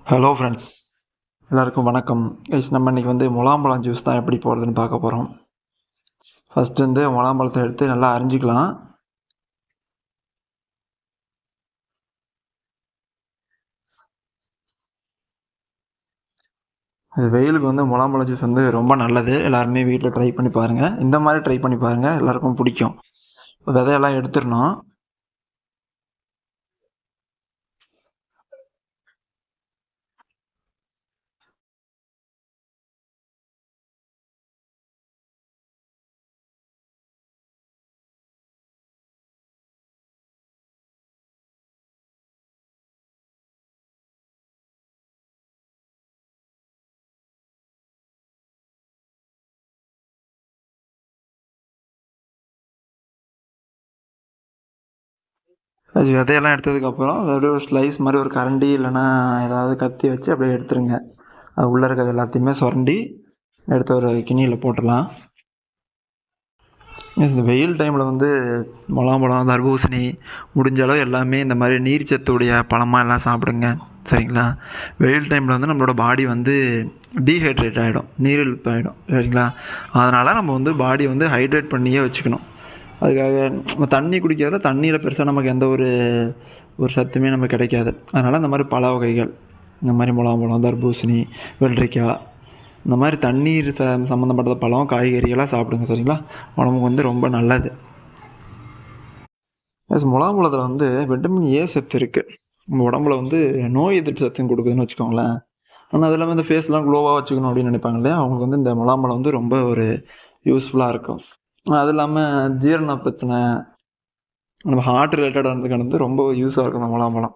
Hello friends, எல்லாருக்கும் வணக்கம். நம்ம இன்னைக்கு முலாம்பழம் ஜூஸ் தான் எப்படி போடுறதுன்னு பார்க்க போகிறோம். ஃபர்ஸ்ட் முலாம்பழத்தை எடுத்து நல்லா அரிஞ்சிக்கலாம். இது வெயிலுக்கு முலாம்பழம் ஜூஸ் ரொம்ப நல்லது. எல்லாருமே வீட்டில் ட்ரை பண்ணி பாருங்கள். இந்த மாதிரி ட்ரை பண்ணி பாருங்கள், எல்லாருக்கும் பிடிக்கும். விதையெல்லாம் எடுத்துடணும். அது விதையெல்லாம் எடுத்ததுக்கப்புறம் அதை அப்படியே ஒரு ஸ்லைஸ் மாதிரி ஒரு கரண்டி இல்லைன்னா ஏதாவது கத்தி வச்சு அப்படியே எடுத்துருங்க. அது உள்ளே இருக்கிறது எல்லாத்தையுமே சுரண்டி எடுத்து ஒரு கிண்ணியில் போட்டுடலாம். இந்த வெயில் டைமில் முலாம்பழம், தர்பூசணி முடிஞ்ச அளவு எல்லாமே இந்த மாதிரி நீர் சத்துடைய பழமாக எல்லாம் சாப்பிடுங்க. சரிங்களா? வெயில் டைமில் நம்மளோட பாடி டீஹைட்ரேட் ஆகிடும், நீரிழிப்பு ஆகிடும். சரிங்களா? அதனால் நம்ம பாடி ஹைட்ரேட் பண்ணியே வச்சுக்கணும். அதுக்காக நம்ம தண்ணி குடிக்கிறத தண்ணியில் பெருசாக நமக்கு எந்த ஒரு சத்துமே நமக்கு கிடைக்காது. அதனால் இந்த மாதிரி பழ வகைகள், இந்த மாதிரி முலாம்பழம், தர்பூசணி, வெள்ளரிக்காய், இந்த மாதிரி தண்ணீர் சம்மந்தப்பட்ட பழம், காய்கறிகளாக சாப்பிடுங்க. சரிங்களா? உடம்புக்கு ரொம்ப நல்லது. முலாம்பழத்தில் விட்டமின் ஏ சத்து இருக்குது. நம்ம உடம்புல நோய் எதிர்ப்பு சத்துன்னு கொடுக்குதுன்னு வச்சுக்கோங்களேன். ஆனால் அது இல்லாமல் இந்த ஃபேஸ்லாம் க்ளோவாக வச்சுக்கணும் அப்படின்னு நினைப்பாங்க இல்லையா, அவங்களுக்கு இந்த முலாம்பழம் ரொம்ப ஒரு யூஸ்ஃபுல்லாக இருக்கும். அது இல்லாமல் ஜீரண பிரச்சனை, நம்ம ஹார்ட் ரிலேட்டடாக ரொம்ப யூஸாக இருக்கும் இந்த முலாம்பழம்.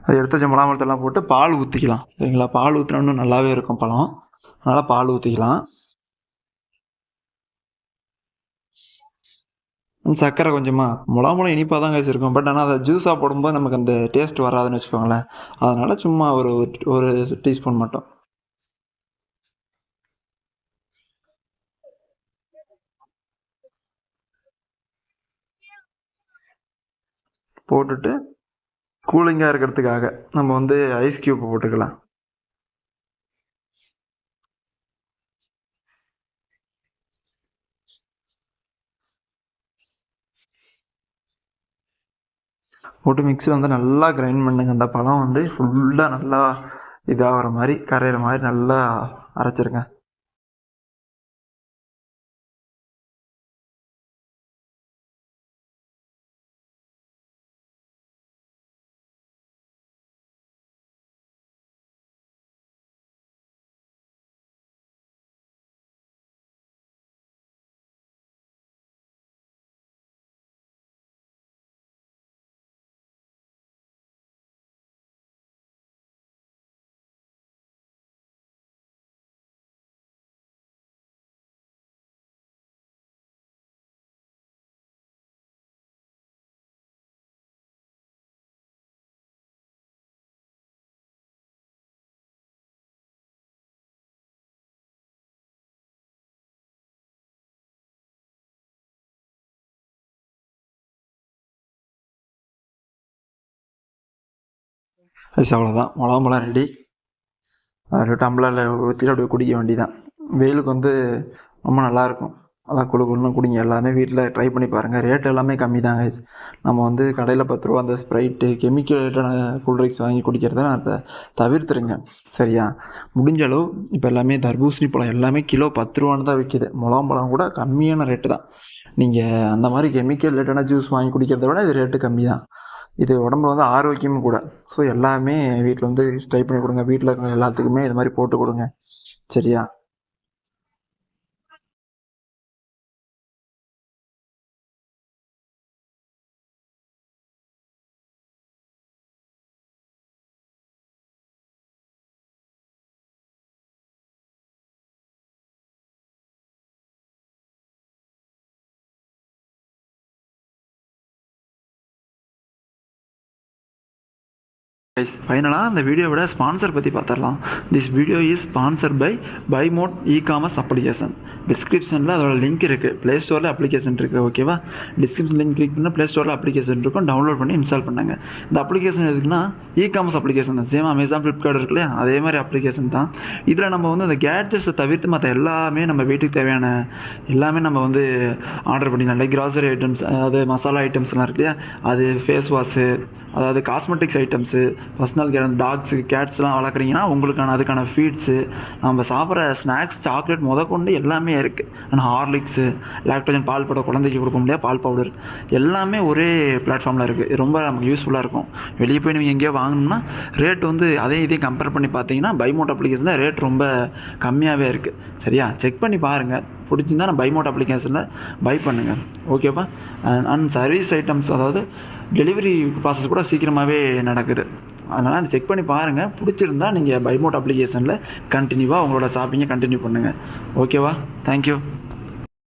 அதை எடுத்து வச்ச முலாம்பழத்தெல்லாம் போட்டு பால் ஊற்றிக்கலாம். சரிங்களா? பால் ஊற்றினா நல்லாவே இருக்கும் பழம். அதனால் பால் ஊற்றிக்கலாம். சர்க்கரை கொஞ்சமாக, முலாம்பழம் இனிப்பாக தான் இருக்கும். பட் ஆனால் அதை ஜூஸாக போடும்போது நமக்கு அந்த டேஸ்ட் வராதுன்னு வச்சுக்கோங்களேன். அதனால் சும்மா ஒரு ஒரு டீஸ்பூன் மட்டும் போட்டுட்டு, கூலிங்காக இருக்கிறதுக்காக நம்ம ஐஸ் க்யூப் போட்டுக்கலாம். போட்டு மிக்ஸியில் நல்லா கிரைண்ட் பண்ணுங்க. அந்த பழம் ஃபுல்லாக நல்லா இதாகிற மாதிரி, கரையிற மாதிரி நல்லா அரைச்சிருங்க. அவ்வளோதான், முலாம்பழம் ரெடி. அப்படியே டம்ளரில் ஊற்றிட்டு அப்படியே குடிக்க வேண்டியதான். வெயிலுக்கு ரொம்ப நல்லாயிருக்கும். நல்லா குளு குளுன்னு குடிங்க. எல்லாமே வீட்டில் ட்ரை பண்ணி பாருங்கள். ரேட் எல்லாமே கம்மி தாங்க. நம்ம கடையில் 10 ரூபா அந்த ஸ்ப்ரைட்டு, கெமிக்கல் கூல்ட்ரிங்க்ஸ் வாங்கி குடிக்கிறத அதை தவிர்த்துருங்க. சரியா? முடிஞ்ச அளவு இப்போ எல்லாமே தர்பூசணி பழம் எல்லாமே கிலோ 10 ரூபான்னு தான் விற்கிது. முலாம்பழம் கூட கம்மியான ரேட்டு தான். நீங்கள் அந்த மாதிரி கெமிக்கல் ரிலேட்டடான ஜூஸ் வாங்கி குடிக்கிறத விட இது ரேட்டு கம்மி தான். இது உடம்புல ஆரோக்கியமும் கூட. ஸோ எல்லாமே வீட்டில் ட்ரை பண்ணி கொடுங்க. வீட்டில் இருக்கிற எல்லாத்துக்குமே இது மாதிரி போட்டு கொடுங்க. சரியா? கைஸ், ஃபைனலாக அந்த வீடியோவோட ஸ்பான்சர் பற்றி பார்த்துடலாம். This video is sponsor by பைமோட் இ-காமர்ஸ் அப்ளிகேஷன். டிஸ்கிரிப்ஷனில் அதோட லிங்க் இருக்குது. ப்ளே ஸ்டோரில் அப்ளிகேஷன் இருக்குது. ஓகேவா? டிஸ்கிரிப்ஷன் லிங்க் கிளிக் பண்ணால் ப்ளே ஸ்டோரில் அப்ளிகேஷன் இருக்கும். டவுன்லோட் பண்ணி இன்ஸ்டால் பண்ணுங்க. இந்த அப்ளிகேஷன் எதுக்குன்னா இ-காமர்ஸ் அப்ளிகேஷன் தான். சேம் அமேசான், ஃப்ளிப்கார்ட் இருக்கு இல்லையா, அதே மாதிரி அப்ளிகேஷன் தான். இதில் நம்ம வந்து அந்த கேட்ஜெட்ஸை தவிர்த்து மற்ற எல்லாமே நம்ம வீட்டுக்கு தேவையான எல்லாமே நம்ம வந்து ஆர்டர் பண்ணிக்கலாம். லைக் கிராசரி ஐட்டம்ஸ், அதாவது மசாலா ஐட்டம்ஸ்லாம் இருக்கு இல்லையா, அது ஃபேஸ் வாஷு, அதாவது cosmetics items, personal care, dogs கேட்ஸ்லாம் வளர்க்குறீங்கன்னா உங்களுக்கான அதுக்கான ஃபீட்ஸு, நம்ம சாப்பிட்ற ஸ்நாக்ஸ், சாக்லேட் முதற்கொண்டு எல்லாமே இருக்குது. ஆனால் ஹார்லிக்ஸு, லாக்டோஜன் பால் பவுடர், குழந்தைக்கு கொடுக்க முடியாது பால் பவுடர், எல்லாமே ஒரே பிளாட்ஃபார்மில் இருக்குது. ரொம்ப நமக்கு யூஸ்ஃபுல்லாக இருக்கும். வெளியே போய் நீங்கள் எங்கேயோ வாங்கணும்னா ரேட் வந்து இதையும் கம்பேர் பண்ணி பார்த்தீங்கன்னா பைமோட் அப்ளிகேஷனில் ரேட் ரொம்ப கம்மியாகவே இருக்குது. சரியா? செக் பண்ணி பாருங்கள். பிடிச்சிருந்தா நான் பைமோட் அப்ளிகேஷனில் பை பண்ணுங்கள். ஓகேவா? அண்ட் சர்வீஸ் ஐட்டம்ஸ், அதாவது டெலிவரி ப்ராசஸ் கூட சீக்கிரமாகவே நடக்குது. அதனால் செக் பண்ணி பாருங்கள். பிடிச்சிருந்தா நீங்கள் பைமோட் அப்ளிகேஷனில் கண்டினியூவாக உங்களோட ஷாப்பிங்கை கண்டினியூ பண்ணுங்கள். ஓகேவா? தேங்க்யூ.